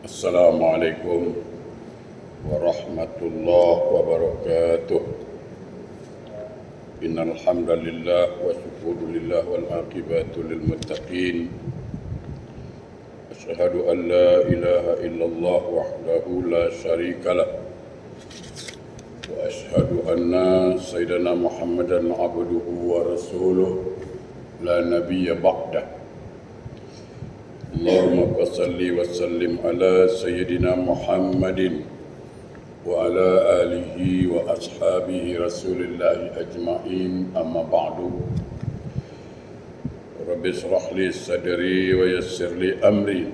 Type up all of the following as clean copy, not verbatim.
Assalamualaikum warahmatullahi wabarakatuh. Innal hamdalillah wa syukrulillah wal aqibatu lil muttaqin. Asyhadu an la ilaha illallah wahdahu la syarikalah. Wa asyhadu anna sayyidina Muhammadan abduhu wa rasuluh la nabiyya ba'dah. Allahumma salli wa sallim ala sayyidina Muhammadin wa ala alihi wa ashabihi rasulillahi ajma'in, amma ba'du. Rabbi shrah li sadri wa yassir li amri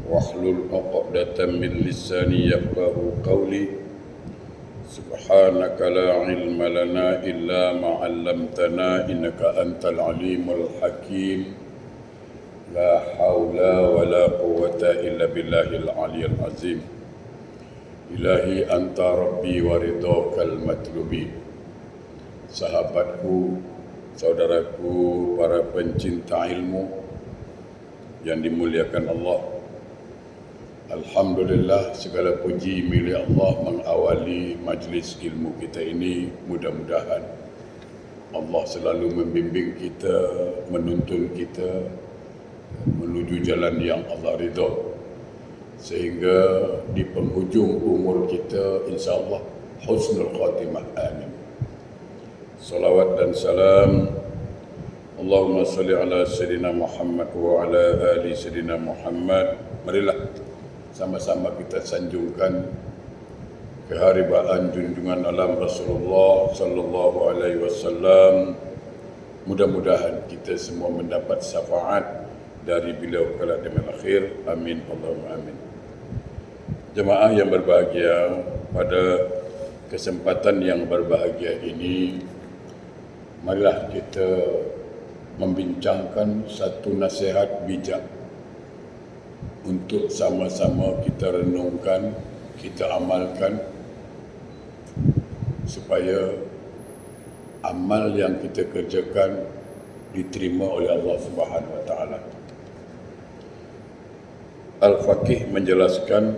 wahlul 'uqdatam min lisani yafqahu qawli. Subhanaka la ilma lana illa ma 'allamtana innaka antal alimul hakim. La haula wa la quwwata illa billahil aliyyil azim. Ilahi anta rabbi wa ridhakal matlubi. Sahabatku, saudaraku, para pencinta ilmu yang dimuliakan Allah, alhamdulillah, segala puji milik Allah mengawali majlis ilmu kita ini. Mudah-mudahan Allah selalu membimbing kita, menuntun kita menuju jalan yang Allah ridha, sehingga di penghujung umur kita insyaAllah husnul khatimah, amin. Salawat dan salam Allahumma salli ala Sayyidina Muhammad wa ala ali Sayyidina Muhammad. Marilah sama-sama kita sanjungkan keharibaan junjungan alam Rasulullah sallallahu alaihi wasallam. Mudah-mudahan kita semua mendapat syafaat dari beliau kelak di akhir. Amin, Allahumma amin. Jemaah yang berbahagia, pada kesempatan yang berbahagia ini, marilah kita membincangkan satu nasihat bijak untuk sama-sama kita renungkan, kita amalkan, supaya amal yang kita kerjakan diterima oleh Allah Subhanahu wa taala. Al-Faqih menjelaskan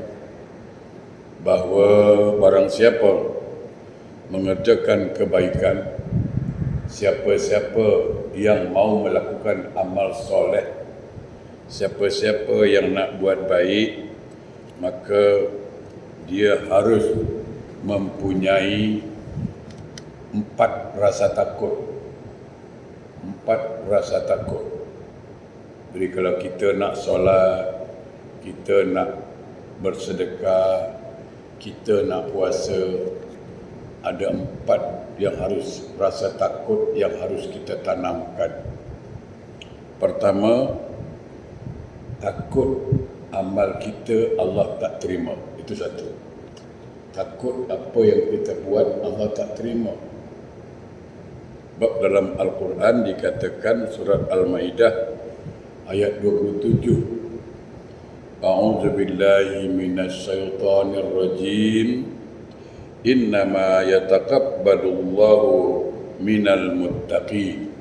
bahawa barang siapa mengerjakan kebaikan, siapa-siapa yang mau melakukan amal soleh, siapa-siapa yang nak buat baik, maka dia harus mempunyai 4 rasa takut. 4 rasa takut. Jadi kalau kita nak solat, kita nak bersedekah, kita nak puasa, ada 4 yang harus, rasa takut yang harus kita tanamkan. Pertama, takut amal kita Allah tak terima. Itu satu. Takut apa yang kita buat Allah tak terima. Sebab dalam Al-Quran dikatakan, surat Al-Maidah ayat 27, A'udzu billahi minasy syaithanir rajim. Innama yataqabbalullahu minal muttaqin.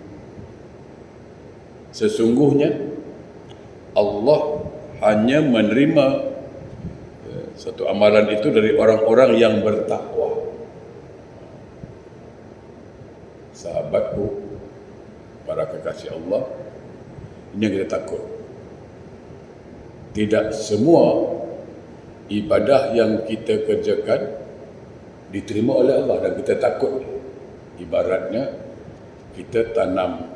Sesungguhnya Allah hanya menerima satu amalan itu dari orang-orang yang bertakwa. Sahabatku, para kekasih Allah, ini yang kita takut. Tidak semua ibadah yang kita kerjakan diterima oleh Allah, dan kita takut. Ibaratnya kita tanam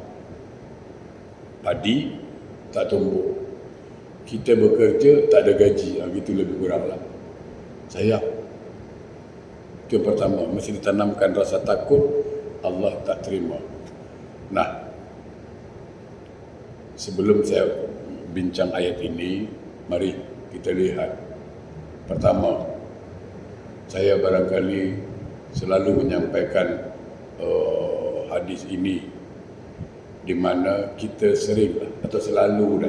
padi tak tumbuh, kita bekerja tak ada gaji, gitu lebih kuranglah. Sayang. Itu yang pertama, mesti ditanamkan rasa takut Allah tak terima. Nah, sebelum saya bincang ayat ini, mari kita lihat. Pertama, saya barangkali selalu menyampaikan hadis ini, di mana kita sering atau selalu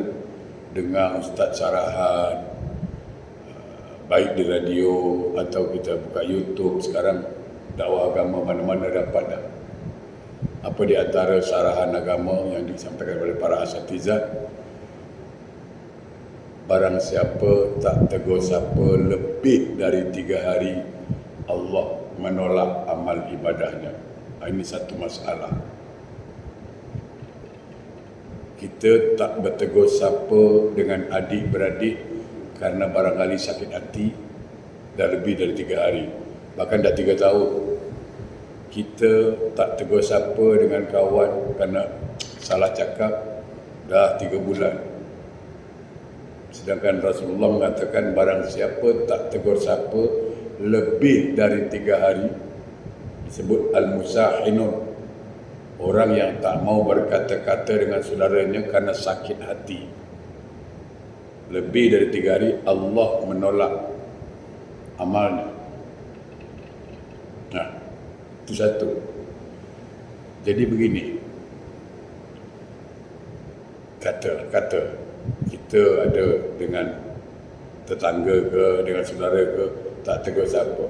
dengar ustaz syarahan, baik di radio atau kita buka YouTube. Sekarang dakwah agama mana-mana dapat dah. Apa di antara syarahan agama yang disampaikan oleh para asatizah, barang siapa tak tegur siapa lebih dari 3 hari, Allah menolak amal ibadahnya. Ini satu masalah. Kita tak bertegur siapa dengan adik-beradik kerana barangkali sakit hati dah lebih dari 3 hari, bahkan dah 3 tahun. Kita tak tegur siapa dengan kawan kerana salah cakap dah 3 bulan. Sedangkan Rasulullah mengatakan barang siapa tak tegur siapa lebih dari 3 hari, disebut al-musahinun, orang yang tak mau berkata-kata dengan saudaranya kerana sakit hati, lebih dari 3 hari, Allah menolak amalnya. Nah, itu satu. Jadi begini, kata kita ada dengan tetangga ke, dengan saudara ke, tak tegur siapa,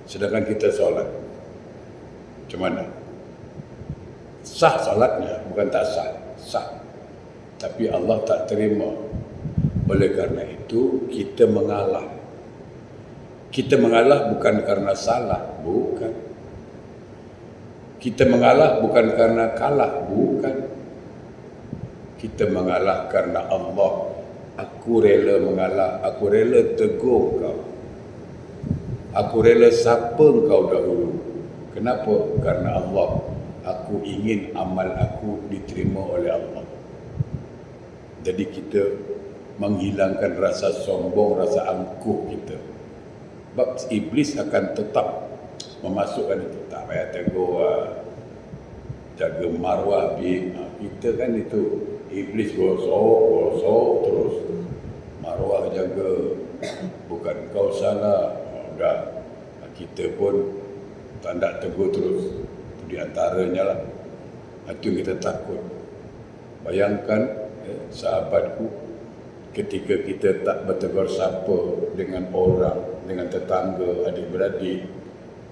sedangkan kita solat, macam mana? Sah solatnya, bukan tak sah, sah, tapi Allah tak terima. Oleh kerana itu kita mengalah. Kita mengalah bukan karena salah, bukan. Kita mengalah bukan karena kalah, bukan. Kita mengalah karena Allah. Aku rela mengalah, aku rela tegur kau, aku rela sapa kau dahulu. Kenapa? Karena Allah. Aku ingin amal aku diterima oleh Allah. Jadi kita menghilangkan rasa sombong, rasa angkuh kita. Sebab iblis akan tetap memasukkan itu. Tak payah tegur, jaga marwah kita kan itu. Iblis gosok terus. Marwah jaga, bukan kau salah. Dah, kita pun tak nak tegur terus. Itu di antaranya lah. Itu kita takut. Bayangkan sahabatku, ketika kita tak bertegur sapa dengan orang, dengan tetangga, adik-beradik,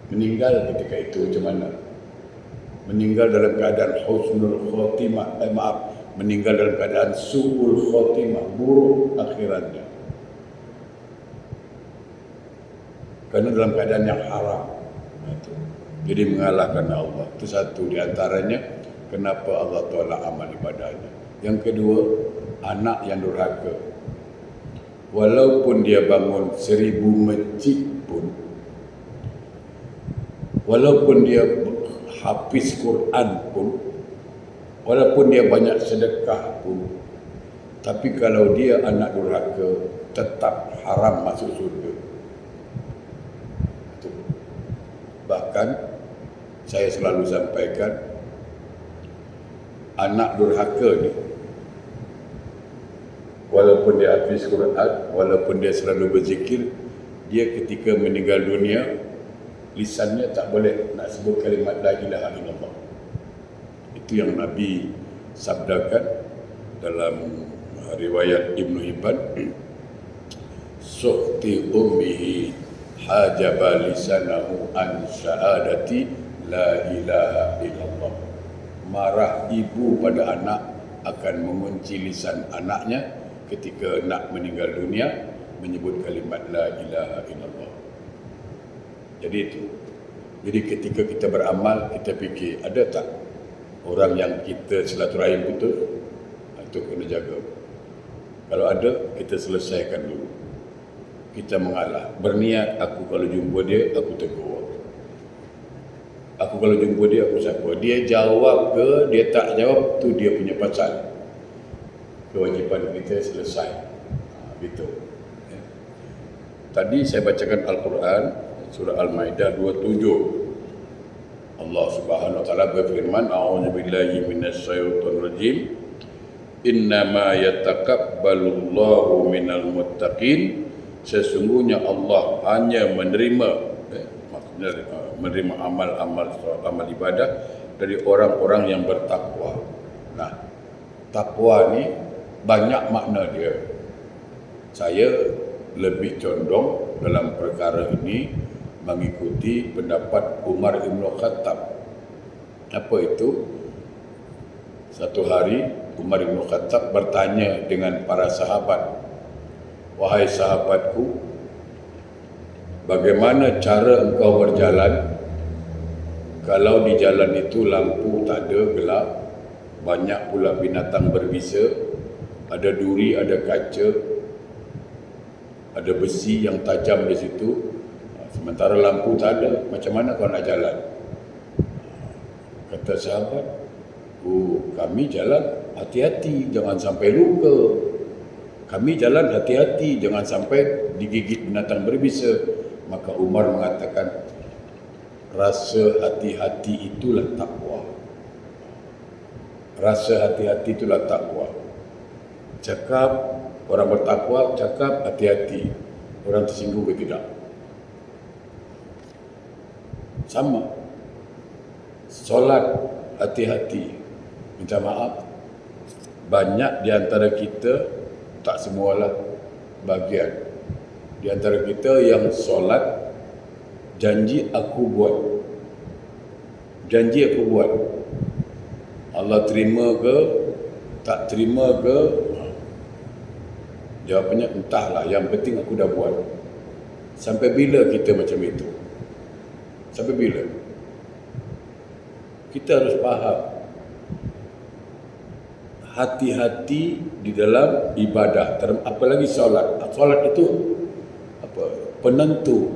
meninggal ketika itu macam mana? Meninggal dalam keadaan husnul khotimah, meninggal dalam keadaan su'ul khotimah, buruk akhiratnya. Kerana dalam keadaan yang haram. Jadi mengalahkan Allah. Itu satu di antaranya kenapa Allah tolak amal ibadahnya. Yang kedua, anak yang durhaka. Walaupun dia bangun 1000 masjid pun, walaupun dia hafiz Quran pun, walaupun dia banyak sedekah pun, tapi kalau dia anak durhaka, tetap haram masuk surga. Bahkan saya selalu sampaikan, anak durhaka ni, walaupun dia hafiz Quran, walaupun dia selalu berzikir, dia ketika meninggal dunia, lisannya tak boleh nak sebut kalimat la ilaha illallah. Itu yang Nabi sabdakan dalam riwayat Ibn Hibban, suhti ummihi hajaba lisanahu an syahadati la ilaha illallah. Marah ibu pada anak akan mengunci lisan anaknya ketika nak meninggal dunia menyebut kalimat la ilaha illallah. Jadi itu. Jadi ketika kita beramal, kita fikir ada tak orang yang kita silaturahim putus? Itu kena jaga. Kalau ada, kita selesaikan dulu. Kita mengalah. Berniat, aku kalau jumpa dia, aku tegur. Aku kalau jumpa dia, aku sapa. Dia jawab ke, dia tak jawab, tu dia punya pasal. Kewajipan kita selesai. Betul. Ya. Tadi saya bacakan Al-Quran, surah Al-Maidah 27. Allah Subhanahu wa taala berfirman, a'udzubillahi minasyaitonir rajim. Innama yataqabbalullahu minal muttaqin. Sesungguhnya Allah hanya menerima, maksudnya menerima amal ibadah dari orang-orang yang bertakwa. Nah, takwa ni banyak makna dia. Saya lebih condong dalam perkara ini mengikuti pendapat Umar Ibn Khattab. Apa itu? Satu hari Umar Ibn Khattab bertanya dengan para sahabat, Wahai sahabatku, bagaimana cara engkau berjalan kalau di jalan itu lampu tak ada, gelap, banyak pula binatang berbisa, ada duri, ada kaca, ada besi yang tajam di situ, sementara lampu tak ada, macam mana kau nak jalan? Kata sahabat, kami jalan hati-hati, jangan sampai luka. Kami jalan hati-hati, jangan sampai digigit binatang berbisa. Maka Umar mengatakan, rasa hati-hati itulah takwa. Rasa hati-hati itulah takwa. Cakap, orang bertakwa cakap hati-hati, orang tersinggung ke tidak? Sama. Solat hati-hati. Minta maaf, banyak di antara kita, tak semualah, bagian di antara kita yang solat janji aku buat, janji aku buat, Allah terima ke tak terima ke, jawapannya entahlah, yang penting aku dah buat. Sampai bila kita macam itu? Sampai bila? Kita harus faham, hati-hati di dalam ibadah, apalagi solat. Solat itu apa? Penentu.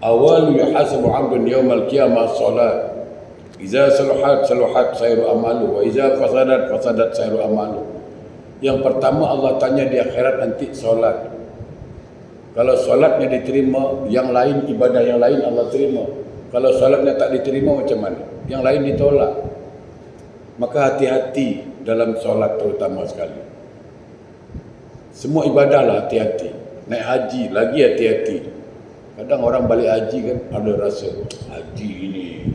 Awal yuhasabu 'abdun yaumal qiyamah solat. Iza saluhat sairu amalu wa iza fasadat sairu amalu. Yang pertama Allah tanya di akhirat nanti solat. Kalau solatnya diterima, yang lain, ibadah yang lain Allah terima. Kalau solatnya tak diterima, macam mana? Yang lain ditolak. Maka hati-hati dalam solat terutama sekali. Semua ibadah lah hati-hati. Naik haji lagi hati-hati. Kadang orang balik haji kan ada rasa, haji ini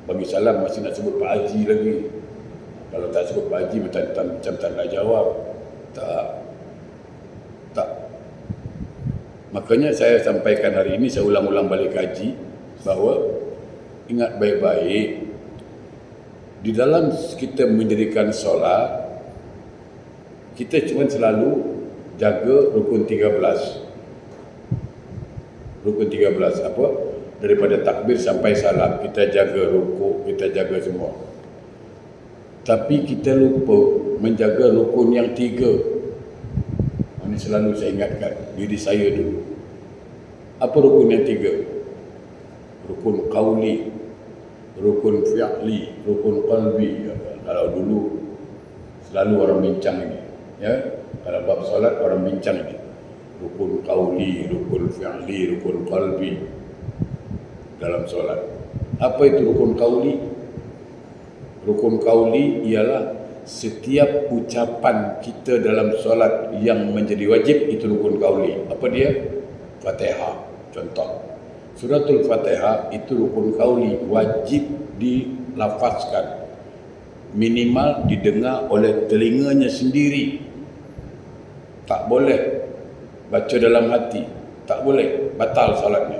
bagi salam masih nak sebut Pak Haji lagi. Kalau tak sebut Pak Haji macam tak nak jawab. Tak. Makanya saya sampaikan hari ini, saya ulang-ulang balik haji, bahawa ingat baik-baik, di dalam kita mendirikan solat, kita cuma selalu jaga rukun 13. Rukun 13 apa? Daripada takbir sampai salam, kita jaga rukuk, kita jaga semua. Tapi kita lupa menjaga rukun yang 3. Ini selalu saya ingatkan diri saya dulu. Apa rukun yang 3? Rukun qauli, rukun fi'li, rukun qalbi. Kalau dulu selalu orang bincang ini, ya. Kalau bab solat orang bincang ini. Rukun qauli, rukun fi'li, rukun qalbi dalam solat. Apa itu rukun qauli? Rukun qauli ialah setiap ucapan kita dalam solat yang menjadi wajib, itu rukun qauli. Apa dia? Fatihah, contoh. Suratul Fatihah itu rukun qauli, wajib dilafazkan, minimal didengar oleh telinganya sendiri. Tak boleh baca dalam hati, tak boleh, batal solatnya.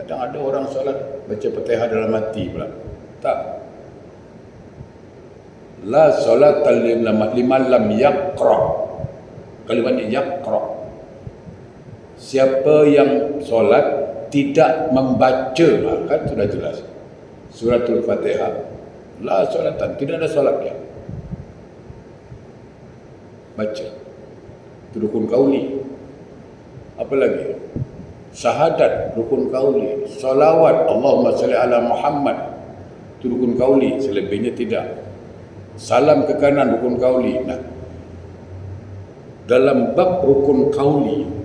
Kadang ada orang solat baca Fatihah dalam hati pula. Tak. La solat liman lam yaqra. Kalimatnya yaqra. Siapa yang solat tidak membaca, kan sudah jelas. Suratul Fatihah, la solatan, tidak ada solatnya. Baca. Itu rukun qauli. Apa lagi? Syahadat, rukun qauli. Salawat, Allahumma salli ala Muhammad, itu rukun qauli, selebihnya tidak. Salam ke kanan, rukun qauli. Nah, dalam bab rukun qauli,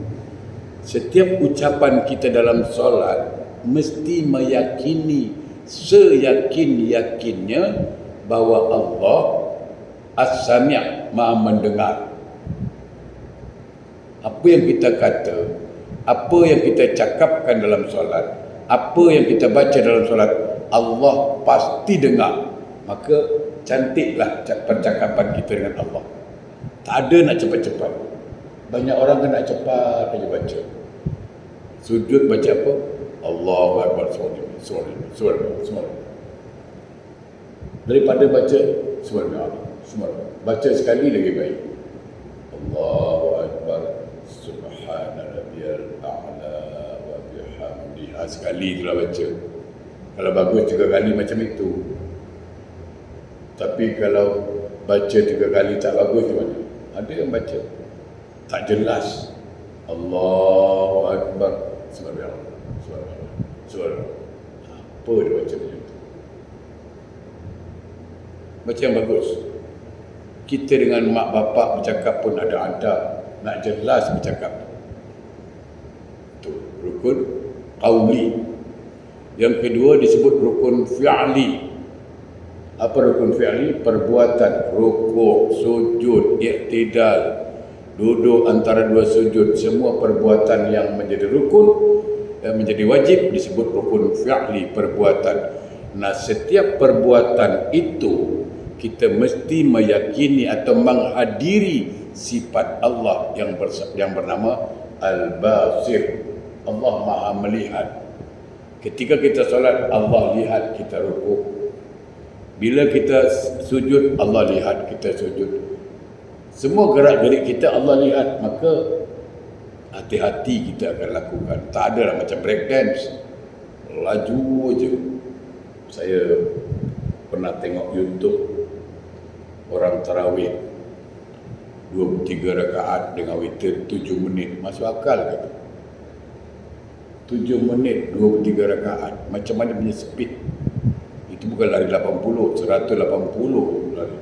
setiap ucapan kita dalam solat mesti meyakini seyakin-yakinnya bahawa Allah As-Sami', Maha mendengar. Apa yang kita kata, apa yang kita cakapkan dalam solat, apa yang kita baca dalam solat, Allah pasti dengar. Maka cantiklah percakapan kita dengan Allah. Tak ada nak cepat-cepat. Banyak orang kan nak cepat aja baca. Sujud baca apa? Allahu Akbar, subhanallah. Daripada baca subhanallah, baca sekali lagi baik. Allahu Akbar. Subhana rabbiyal a'la wa bihamdihi. Sekali itulah baca. Kalau bagus 3 kali macam itu. Tapi kalau baca 3 kali tak bagus macam mana? Ada yang baca tak jelas. Allahu Akbar. Subhanallah. Subhanallah. Subhanallah. Apa dia baca macam itu? Baca yang bagus. Kita dengan mak bapak bercakap pun ada adab. Nak jelas bercakap. Itu rukun qauli. Yang kedua disebut rukun fi'li. Apa rukun fi'li? Perbuatan rukuk, sujud, iktidal, duduk antara 2 sujud, semua perbuatan yang menjadi rukun, yang menjadi wajib disebut rukun fi'li, perbuatan. Nah, setiap perbuatan itu kita mesti meyakini atau menghadiri sifat Allah yang bernama Al-Basir. Allah Maha melihat. Ketika kita solat, Allah lihat kita rukuk. Bila kita sujud, Allah lihat kita sujud. Semua gerak-gerik kita Allah lihat. Maka hati-hati kita akan lakukan. Tak adalah macam breakdance, laju je. Saya pernah tengok YouTube orang tarawih 23 rakaat dengan witir 7 minit. Masuk akal ke? 7 minit 23 rakaat. Macam mana punya speed? Itu bukan lari 80, 180 lari.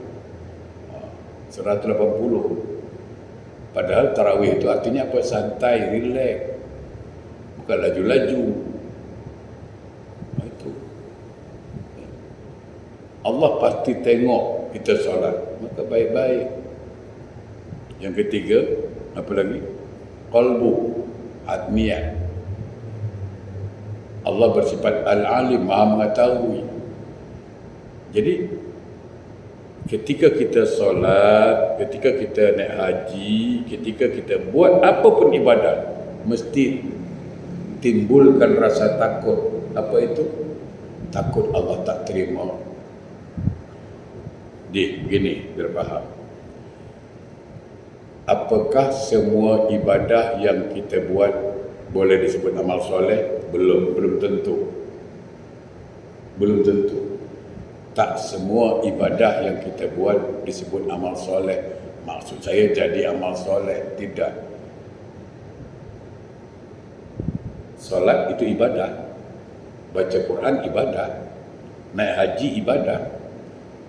180. Padahal tarawih itu artinya apa? Santai, relax. Bukan laju-laju. Itu. Allah pasti tengok kita solat. Maka baik-baik. Yang ketiga, apa lagi? Qalbu, niat. Allah bersifat Al-Alim, Maha mengetahui. Jadi ketika kita solat, ketika kita naik haji, ketika kita buat apapun ibadah, mesti timbulkan rasa takut. Apa itu? Takut Allah tak terima. Begini, biar faham. Apakah semua ibadah yang kita buat boleh disebut amal soleh? Belum tentu. Belum tentu. Tak semua ibadah yang kita buat disebut amal soleh. Maksud saya jadi amal soleh. Tidak. Solat itu ibadah. Baca Quran ibadah. Naik haji ibadah.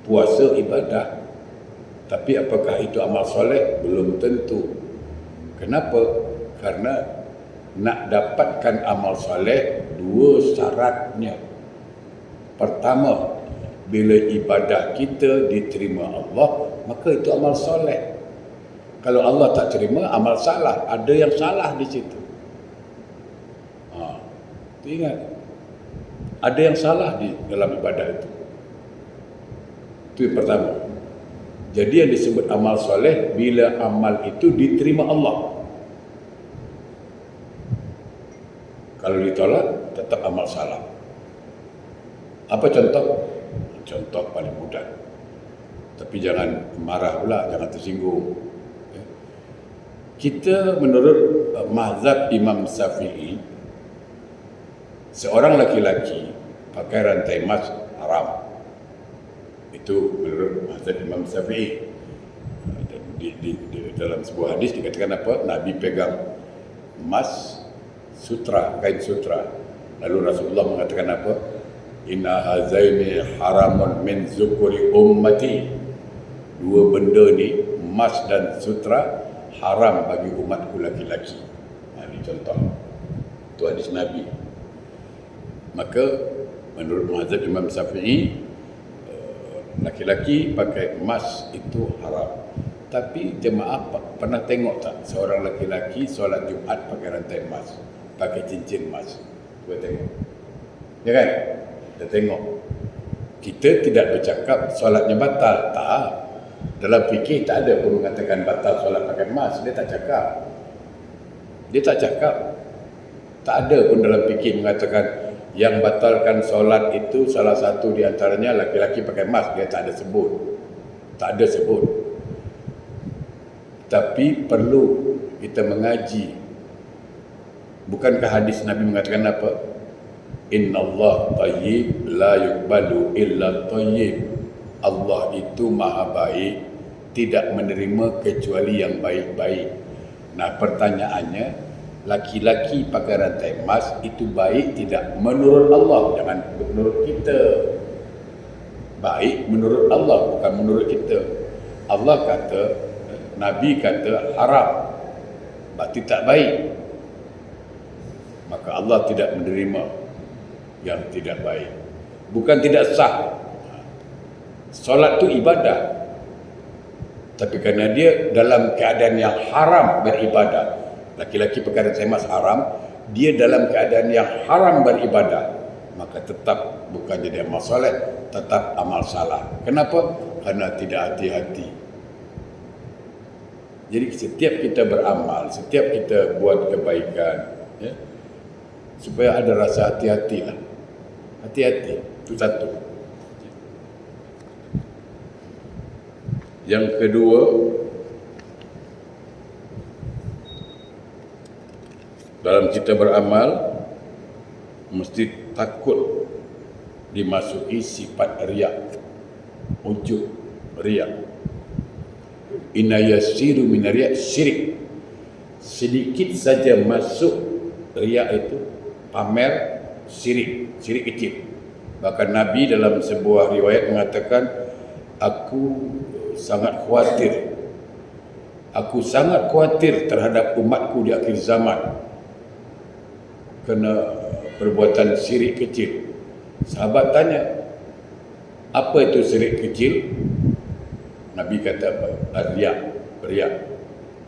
Puasa ibadah. Tapi apakah itu amal soleh? Belum tentu. Kenapa? Karena nak dapatkan amal soleh, 2 syaratnya. Pertama, bila ibadah kita diterima Allah, maka itu amal soleh. Kalau Allah tak terima, amal salah. Ada yang salah di situ. Ingat, ada yang salah di dalam ibadah itu. Itu yang pertama. Jadi yang disebut amal soleh bila amal itu diterima Allah. Kalau ditolak, tetap amal salah. Apa contoh? Contoh paling mudah. Tapi jangan marah pula, jangan tersinggung. Kita menurut mazhab Imam Syafi'i, seorang laki-laki pakai rantai emas haram. Itu menurut mazhab Imam Syafi'i. Di dalam sebuah hadis dikatakan apa? Nabi pegang emas sutra, kain sutra. Lalu Rasulullah mengatakan apa? Inna hazaini haramun min zukuri ummati. 2 benda ni, emas dan sutra, haram bagi umatku laki-laki. Ini contoh. Itu hadis Nabi. Maka menurut mazhab Imam Syafi'i, laki-laki pakai emas itu haram. Tapi jemaah pernah tengok tak seorang laki-laki solat Jumaat pakai rantai emas, pakai cincin emas? Cuba tengok. Ya kan? Kita tengok. Kita tidak bercakap solatnya batal. Tak. Dalam fikih tak ada pun mengatakan batal solat pakai emas. Dia tak cakap. Dia tak cakap. Tak ada pun dalam fikih mengatakan yang batalkan solat itu salah satu di antaranya laki-laki pakai emas. Dia tak ada sebut. Tak ada sebut. Tapi perlu kita mengaji. Bukankah hadis Nabi mengatakan apa? Innallaha tayyib la yuqbalu illa tayyib. Allah itu maha baik, tidak menerima kecuali yang baik-baik. Nah, pertanyaannya, laki-laki pakai rantai emas itu baik tidak menurut Allah, jangan menurut kita. Baik menurut Allah, bukan menurut kita. Allah kata, Nabi kata haram, berarti tak baik. Maka Allah tidak menerima yang tidak baik. Bukan tidak sah. Solat tu ibadah. Tapi kerana dia dalam keadaan yang haram beribadah, laki-laki perkara emas haram, dia dalam keadaan yang haram beribadah, maka tetap bukan jadi amal soleh, tetap amal salah. Kenapa? Kerana tidak hati-hati. Jadi setiap kita beramal, setiap kita buat kebaikan, ya, supaya ada rasa hati-hatilah. Hati-hati, itu satu. Yang kedua, dalam kita beramal mesti takut dimasuki sifat riak, ujub, riak. Inna yasiru min riak syirik. Sedikit saja masuk riak itu pamer, syirik, syirik kecil. Bahkan Nabi dalam sebuah riwayat mengatakan, aku sangat khawatir terhadap umatku di akhir zaman kerana perbuatan syirik kecil. Sahabat tanya, apa itu syirik kecil? Nabi kata apa?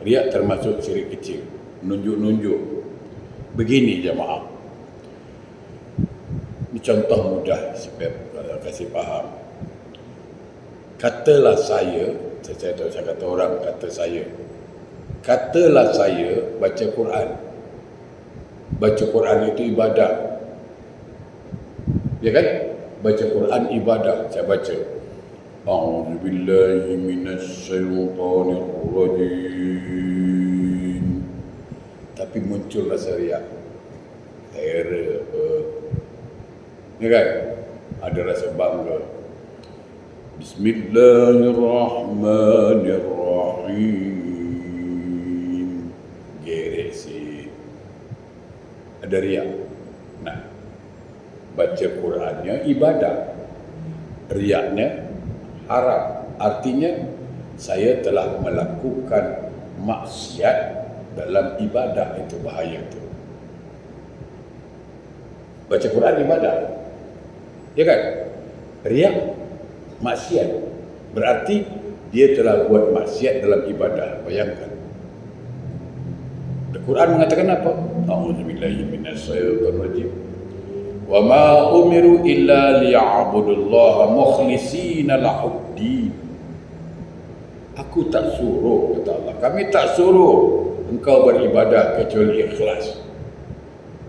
Riak termasuk syirik kecil. Menunjuk-nunjuk. Begini jemaah, ini contoh mudah supaya kasih faham. Katalah saya kata orang, katalah saya baca Quran. Baca Quran itu ibadah. Ya kan? Baca Quran ibadah. Saya baca, A'udzubillahi minasyaitonirrajim. Tapi muncul rasa riak. Terror. Ya kan? Ada rasa bangga. Bismillahirrahmanirrahim. Gerek sih. Ada riak. Nah, baca Qurannya ibadah, riaknya haram. Artinya saya telah melakukan maksiat dalam ibadah. Itu bahaya tu. Baca Quran ibadah, ya kan? Riak maksiat, berarti dia telah buat maksiat dalam ibadah. Bayangkan. Al-Quran mengatakan apa? A'udzubillahi minasyaitonirrajim. Wa ma umiru illa liya'budullaha mukhlishina lahuddin. Aku tak suruh, kata Allah, kami tak suruh engkau beribadah kecuali ikhlas.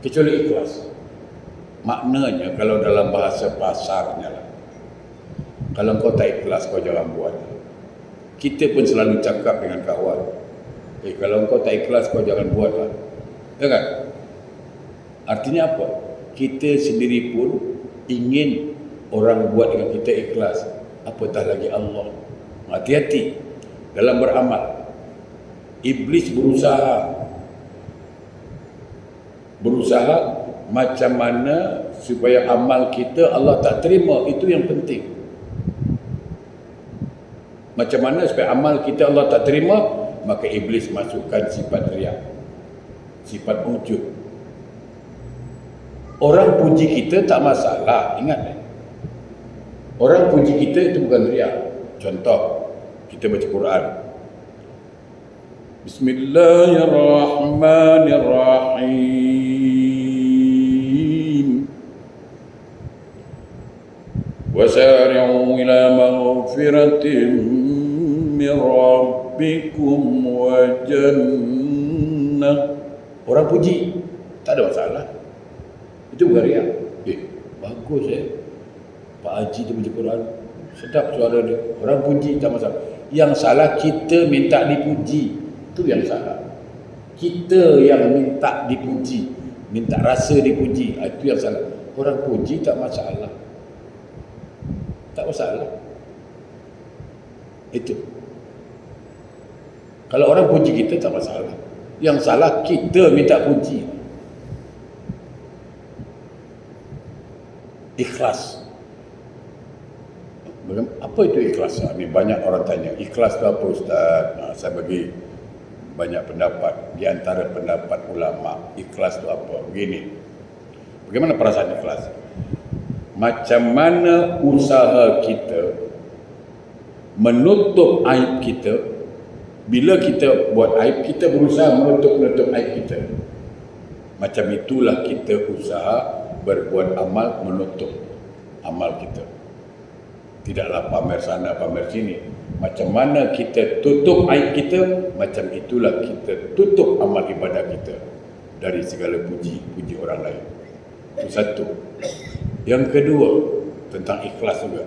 Kecuali ikhlas. Maknanya kalau dalam bahasa pasarnya lah, kalau kau tak ikhlas, kau jangan buat. Kita pun selalu cakap dengan kawan, kalau kau tak ikhlas, kau jangan buat lah. Ya kan? Artinya apa? Kita sendiri pun ingin orang buat dengan kita ikhlas. Apatah lagi Allah. Hati-hati dalam beramal. Iblis berusaha macam mana supaya amal kita Allah tak terima. Itu yang penting. Macam mana supaya amal kita Allah tak terima? Maka iblis masukkan sifat riak, sifat ujub. Orang puji kita tak masalah, ingat. Orang puji kita itu bukan riak. Contoh, kita baca Quran, Bismillahirrahmanirrahim. Wasari'u ila maghfiratin min rabbikum wa jannah. Orang puji, tak ada masalah. Itu bukan riak. Bagus Pak Haji tu baca Quran, sedap suara dia. Orang puji tak masalah. Yang salah kita minta dipuji. Itu yang salah. Kita yang minta dipuji, minta rasa dipuji, itu yang salah. Orang puji tak masalah. Tak masalah. Itu. Kalau orang puji kita tak masalah. Yang salah kita minta puji. Ikhlas. Apa itu ikhlas? Ini banyak orang tanya, ikhlas itu apa Ustaz? Saya bagi banyak pendapat. Di antara pendapat ulama, ikhlas itu apa? Begini. Bagaimana perasaan ikhlas? Macam mana usaha kita menutup aib kita. Bila kita buat aib, kita berusaha menutup aib kita. Macam itulah kita usaha berbuat amal menutup amal kita. Tidaklah pamer sana, pamer sini. Macam mana kita tutup aib kita, macam itulah kita tutup amal ibadah kita dari segala puji orang lain. Itu satu. Yang kedua, tentang ikhlas juga.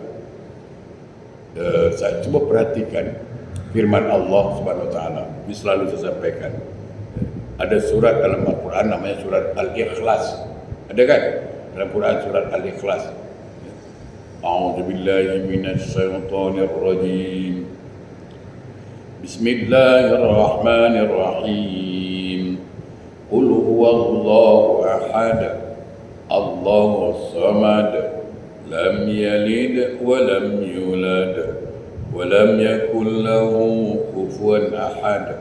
Saya cuba perhatikan firman Allah Subhanahu Wa Taala. Ini selalu saya sampaikan. Ada surat dalam Al-Quran namanya surat Al-Ikhlas. Ada kan? Dalam Quran surat Al-Ikhlas. A'udzubillahi minasyaitonirrajim. Bismillahirrahmanirrahim. Qul huwallahu ahad. Allahus samad. Lam yalid wa lam yulad wa lam yakul lahu kufuwan ahad.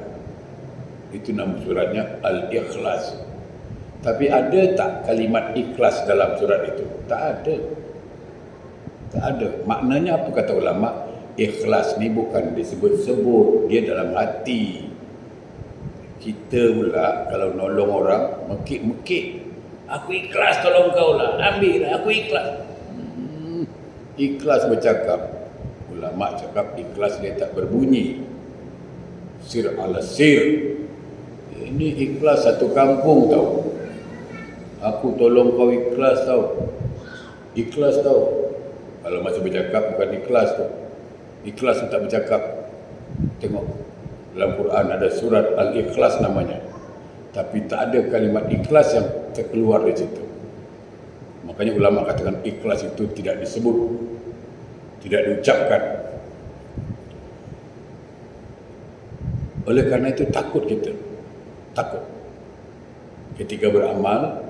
Itu nama suratnya Al-Ikhlas. Tapi ada tak kalimat ikhlas dalam surat itu? Tak ada. Tak ada. Maknanya apa kata ulama? Ikhlas ni bukan disebut-sebut, dia dalam hati. Kita pula kalau nolong orang, mekik-mekik. Aku ikhlas tolong kau lah, ambil lah, aku ikhlas. Ikhlas bercakap. Ulama cakap ikhlas dia tak berbunyi. Sir ala sir. Ini ikhlas satu kampung tau. Aku tolong kau ikhlas tau. Ikhlas tau. Kalau masih bercakap bukan ikhlas tau. Ikhlas tu tak bercakap. Tengok dalam Quran ada surat Al-Ikhlas namanya. Tapi tak ada kalimat ikhlas yang terkeluar dari situ. Makanya ulama katakan ikhlas itu tidak disebut, tidak diucapkan. Oleh kerana itu takut kita. Takut. Ketika beramal,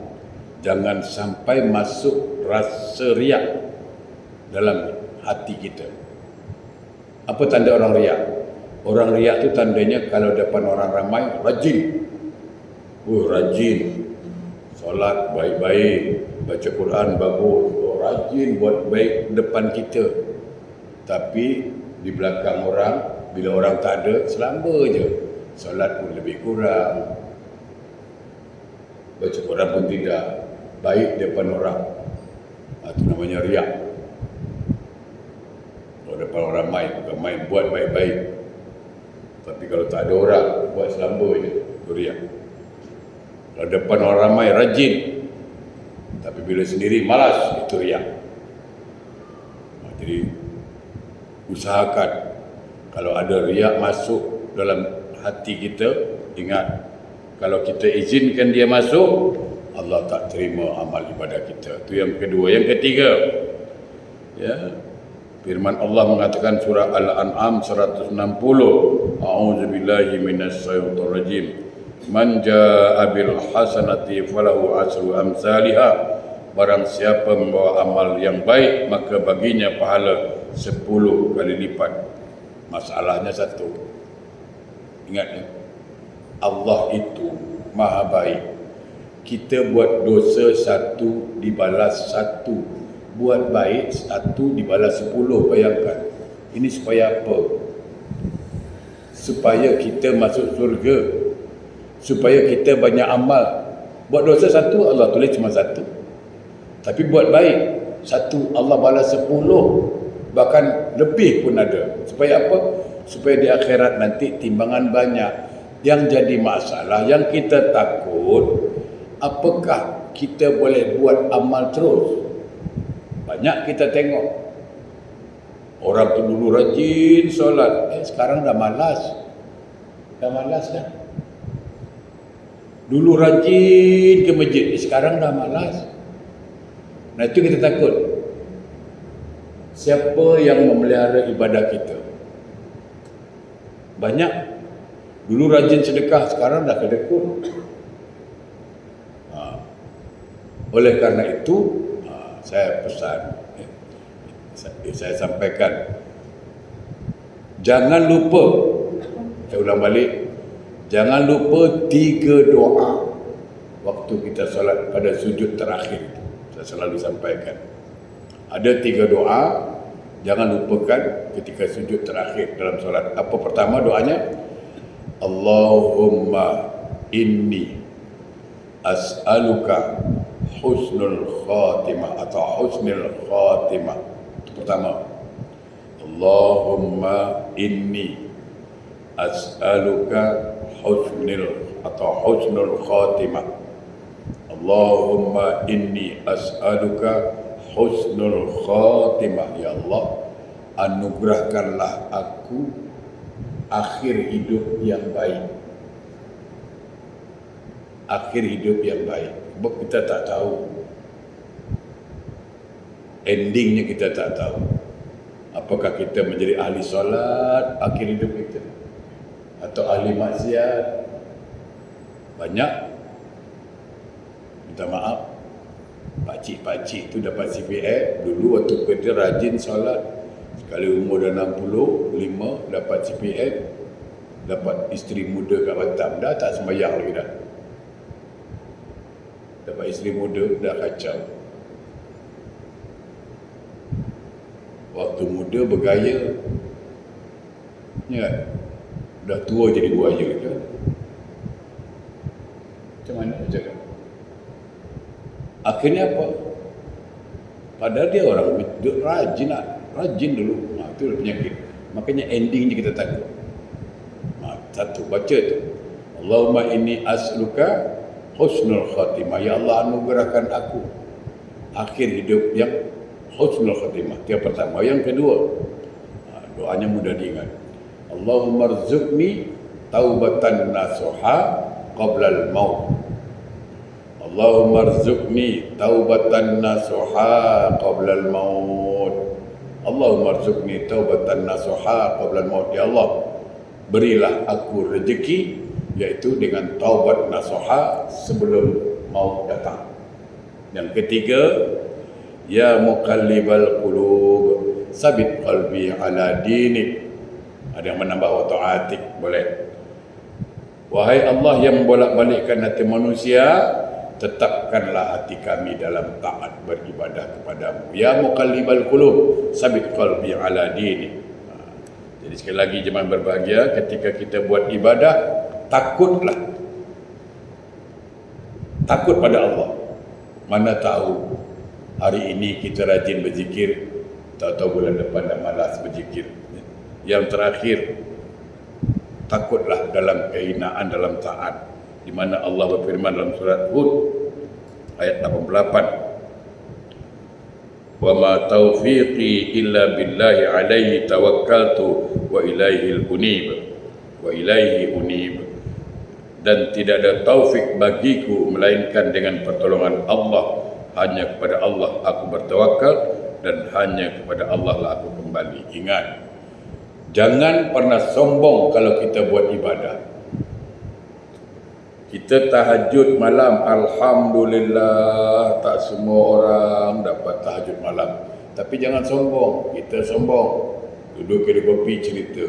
jangan sampai masuk rasa riak dalam hati kita. Apa tanda orang riak? Orang riak itu tandanya kalau depan orang ramai, rajin. Rajin. Solat baik-baik, baca Quran bagus, rajin buat baik depan kita. Tapi di belakang orang, bila orang tak ada, selamba je. Solat pun lebih kurang, baca Quran pun tidak, baik depan orang. Itu namanya riak. Kalau depan orang ramai, bukan main, buat baik-baik. Tapi kalau tak ada orang, buat selamba je, itu riak. Kalau depan orang ramai, rajin. Tapi bila sendiri, malas, itu riak. Jadi, usahakan. Kalau ada riak masuk dalam hati kita, ingat. Kalau kita izinkan dia masuk, Allah tak terima amal ibadah kita. Itu yang kedua. Yang ketiga, ya, firman Allah mengatakan surah Al-An'am 160. A'udzubillahi minasyaitonirrajim. Man jaa'a bil hasanati falahu asru amsalihha. Barang siapa membawa amal yang baik, maka baginya pahala 10 kali lipat. Masalahnya satu. Ingat ya, Allah itu maha baik. Kita buat dosa 1 dibalas 1, buat baik 1 dibalas 10. Bayangkan. Ini supaya apa? Supaya kita masuk surga. Supaya kita banyak amal. Buat dosa 1, Allah tulis cuma 1. Tapi buat baik 1, Allah balas 10. Bahkan lebih pun ada. Supaya apa? Supaya di akhirat nanti timbangan banyak. Yang jadi masalah, yang kita takut, apakah kita boleh buat amal terus? Banyak kita tengok orang tu dulu rajin solat, sekarang dah malas. Dah malas dah. Dulu rajin ke masjid, sekarang dah malas. Nah itu kita takut. Siapa yang memelihara ibadah kita? Banyak. Dulu rajin sedekah, sekarang dah kedekut. Oleh karena itu, saya pesan, saya sampaikan, jangan lupa, saya ulang balik, jangan lupa 3 doa waktu kita solat pada sujud terakhir. Saya selalu sampaikan. Ada 3 doa, jangan lupakan ketika sujud terakhir dalam solat. Apa pertama doanya? Allahumma inni as'aluka husnul khatimah atau husnul khatimah. Itu pertama. Allahumma inni as'aluka husnul khatimah. Allahumma inni as'aluka husnul khatimah. Ya Allah, anugerahkanlah aku akhir hidup yang baik. Akhir hidup yang baik. Sebab kita tak tahu, endingnya kita tak tahu. Apakah kita menjadi ahli solat akhir hidup kita, atau ahli maksiat. Banyak, minta maaf, pakcik-pakcik tu dapat CPF. Dulu waktu kerja rajin solat, sekali umur dah 65 dapat CPF, dapat isteri muda kat Batam, dah tak sembahyang lagi dah. Dapat isteri muda, dah kacau. Waktu muda bergaya, ya, dah tua jadi buaya ke? Macam mana nak cakap? Akhirnya apa? Padahal dia orang rajin dulu. Itu penyakit. Makanya endingnya kita takut. Satu, baca tu. Allahumma inni as'aluka husnul khatimah. Ya Allah, anugerahkan aku akhir hidup yang husnul khatimah. Itu yang pertama. Yang kedua, doanya mudah diingat. Allahumma rzuqni taubatan nasuha qabla al-maut. Allahumma rzuqni taubatan nasuha qabla al-maut. Allahumma rzuqni taubatan nasuha qabla al-maut. Ya Allah, berilah aku rezeki, iaitu dengan taubat nasuha sebelum maut datang. Yang ketiga, ya muqallibal qulub, sabit qalbi ala dinik. Ada yang menambah wa ta'atik, boleh. Wahai Allah yang membolak-balikkan hati manusia, tetapkanlah hati kami dalam taat beribadah kepadamu. Ya muqallibal qulub, sabit qalbi ala dinik. Jadi sekali lagi jemaah berbahagia, ketika kita buat ibadah, takutlah. Takut pada Allah. Mana tahu hari ini kita rajin berzikir, tahu-tahu bulan depan dah malas berzikir. Yang terakhir, takutlah dalam kehinaan dalam taat, di mana Allah berfirman dalam surat Hud ayat 88, wa ma taufiqi illa billahi alaihi tawakkaltu wa ilaihil unib. Dan tidak ada taufik bagiku melainkan dengan pertolongan Allah. Hanya kepada Allah aku bertawakal dan hanya kepada Allah lah aku kembali. Ingat, jangan pernah sombong kalau kita buat ibadah. Kita tahajud malam, alhamdulillah, tak semua orang dapat tahajud malam. Tapi jangan sombong. Kita sombong, duduk kedai kopi cerita,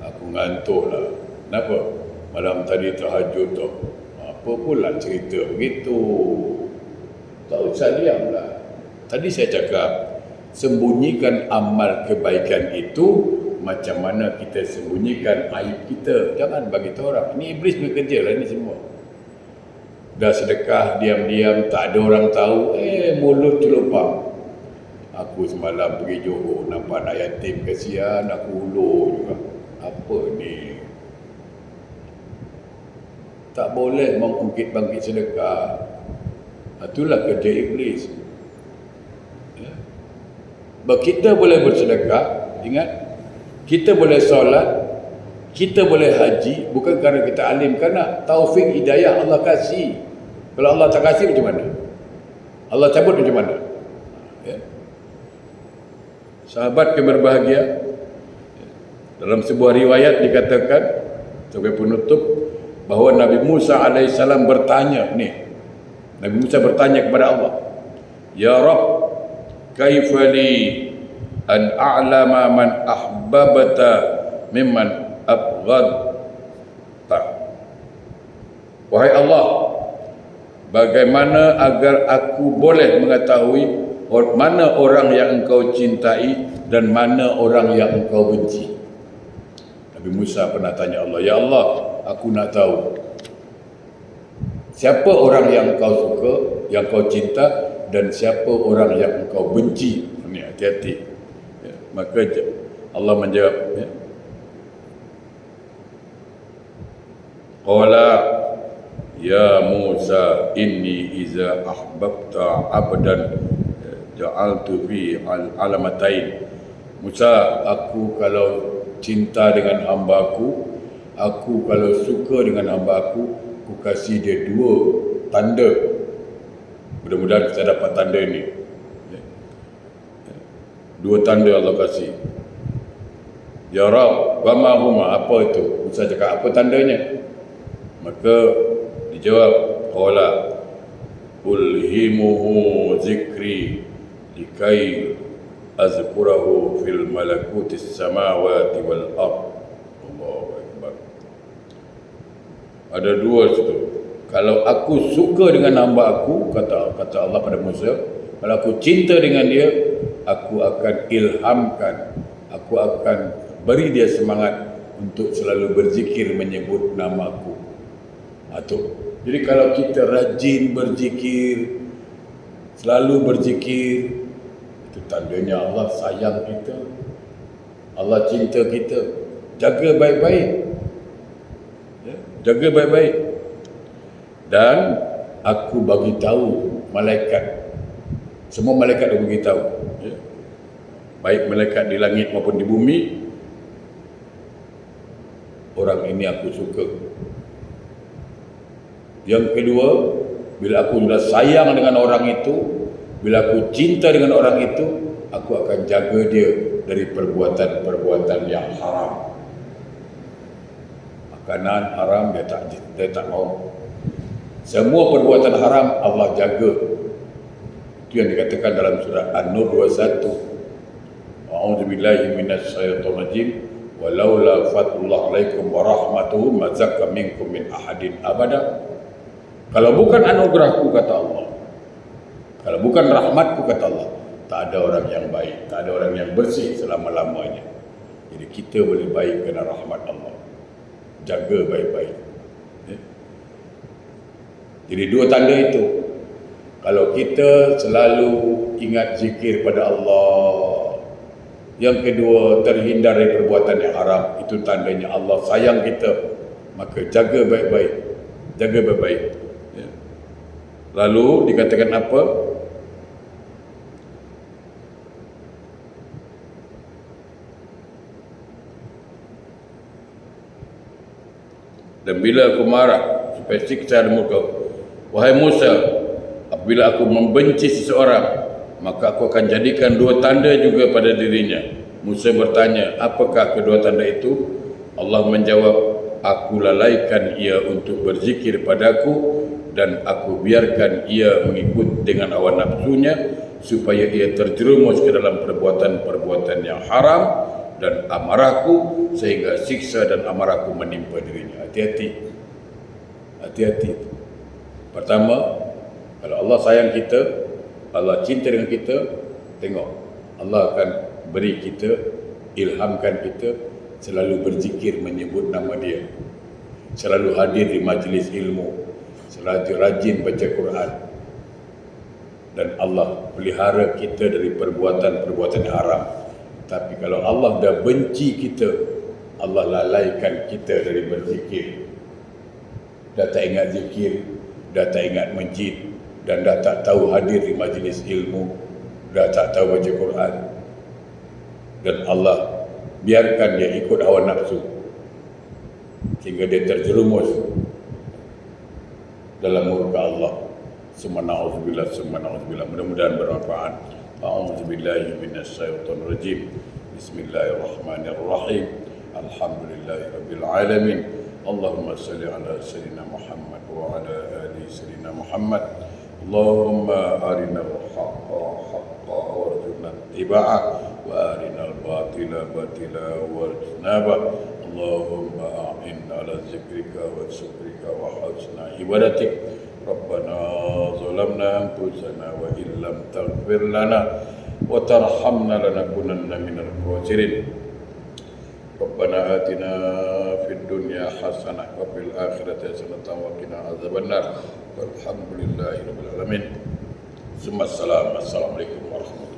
aku ngantuk lah. Kenapa? Malam tadi tahajud tu. Apa pula cerita begitu? Tak usah diam lah. Tadi saya cakap, sembunyikan amal kebaikan itu macam mana kita sembunyikan aib kita. Jangan bagi tahu orang. Ini iblis bekerja lah ni semua. Dah sedekah diam-diam, tak ada orang tahu, mulut celupang. Aku semalam pergi Johor, nampak anak yatim, kesian, aku ulur juga. Apa ni? Tak boleh mengungkit-bangkit sedekah. Itulah kerja iblis. Kita boleh bersedekah, ingat, kita boleh solat, Kita boleh haji bukan kerana kita alim, kerana taufik hidayah Allah kasih. Kalau Allah tak kasih macam mana? Allah cabut macam mana? Ya. Sahabat yang berbahagia, dalam sebuah riwayat dikatakan sebagai penutup bahawa Nabi Musa alaihissalam bertanya ni. Nabi Musa bertanya kepada Allah, "Ya Rabb, kaifa li an a'lama man ahbabta mimman abghadta?" Wahai Allah, bagaimana agar aku boleh mengetahui mana orang yang engkau cintai dan mana orang yang engkau benci? Nabi Musa pernah tanya Allah, "Ya Allah, aku nak tahu siapa orang yang engkau suka, yang kau cinta, dan siapa orang yang engkau benci." Ini hati-hati. Ya, maka Allah menjawab, ya, Qala ya Musa inni iza ahbabta abdan ja'altu fi alamatain. Musa, aku kalau cinta dengan hamba-Aku kalau suka dengan hamba-Aku kasih dia 2 tanda. Mudah-mudahan kita dapat tanda ini. 2 tanda Allah kasih. Ya Rab, wa ma huma, apa itu? Musa cakap, apa tandanya? Maka dijawab, qala ulhimuhu zikri likai azkurahu fil malakutis samawati wal ard. Allahu akbar. Ada 2 situ. Kalau aku suka dengan hamba aku, kata Allah pada Musa, kalau aku cinta dengan dia, aku akan ilhamkan, aku akan beri dia semangat untuk selalu berzikir menyebut nama-Aku. Jadi kalau kita rajin berzikir, selalu berzikir, itu tandanya Allah sayang kita, Allah cinta kita. Jaga baik-baik, ya, jaga baik-baik. Dan aku bagi tahu malaikat, semua malaikat dia bagi tahu, ya, baik malaikat di langit maupun di bumi, orang ini aku suka. Yang kedua, bila aku sudah sayang dengan orang itu, bila aku cinta dengan orang itu, aku akan jaga dia dari perbuatan-perbuatan yang haram. Makanan haram dia tak mau. Semua perbuatan haram Allah jaga. Itu yang dikatakan dalam surah An-Nur 21. A'udzubillahi minasyaitonir rajim. Walaula fadlullah alaikum wa rahmatuhu ma zakka minkum min ahadin abada. Kalau bukan anugerahku, kata Allah, kalau bukan rahmatku, kata Allah, tak ada orang yang baik, tak ada orang yang bersih selama-lamanya. Jadi kita boleh baik kerana rahmat Allah. Jaga baik-baik, ya. Jadi 2 tanda itu. Kalau kita selalu ingat zikir pada Allah, yang kedua terhindar dari perbuatan yang haram, itu tandanya Allah sayang kita. Maka jaga baik-baik, jaga baik-baik, ya. Lalu dikatakan apa? Dan bila aku marah, supaya siksa ada muka, wahai Musa, apabila aku membenci seseorang, maka aku akan jadikan 2 tanda juga pada dirinya. Musa bertanya, apakah kedua tanda itu? Allah menjawab, aku lalaikan ia untuk berzikir padaku, dan aku biarkan ia mengikut dengan hawa nafsunya, supaya ia terjerumus ke dalam perbuatan-perbuatan yang haram dan amarahku, sehingga siksa dan amarahku menimpa dirinya. Hati-hati, hati-hati. Pertama, kalau Allah sayang kita, Allah cinta dengan kita, tengok, Allah akan beri kita, ilhamkan kita selalu berzikir menyebut nama Dia, selalu hadir di majlis ilmu, selalu rajin baca Quran. Dan Allah pelihara kita dari perbuatan-perbuatan haram. Tapi kalau Allah dah benci kita, Allah lalaikan kita dari berzikir. Dah tak ingat zikir, dah tak ingat masjid, dan dah tak tahu hadir di majlis ilmu, dah tak tahu baca Quran. Dan Allah biarkan dia ikut hawa nafsu. sehingga dia terjerumus dalam murka Allah. Summa na'udzubillah, summa na'udzubillah. Mudah-mudahan bermanfaat. A'udzubillahi minasyaitonir rajim. Bismillahirrahmanirrahim. Alhamdulillahirabbil alamin. Allahumma salli ala sayyidina Muhammad wa ala ali sayyidina Muhammad. Allahumma arinal haqqa haqqa warzuqna ittiba'ah wa arinal batila batila warzuqnaba. Allahumma a'inna ala zikrika wa syukrika wa husna ibadatik. Rabbana zalamna anfusana wa illam taghfir lana wa tarhamna lanakunanna minal khasirin. Rabbana atina fid dunya hasanah wa fil akhirati hasanah wa qina adzabannar. Walhamdulillahi rabbil alamin. Assalamualaikum warahmatullahi wabarakatuh.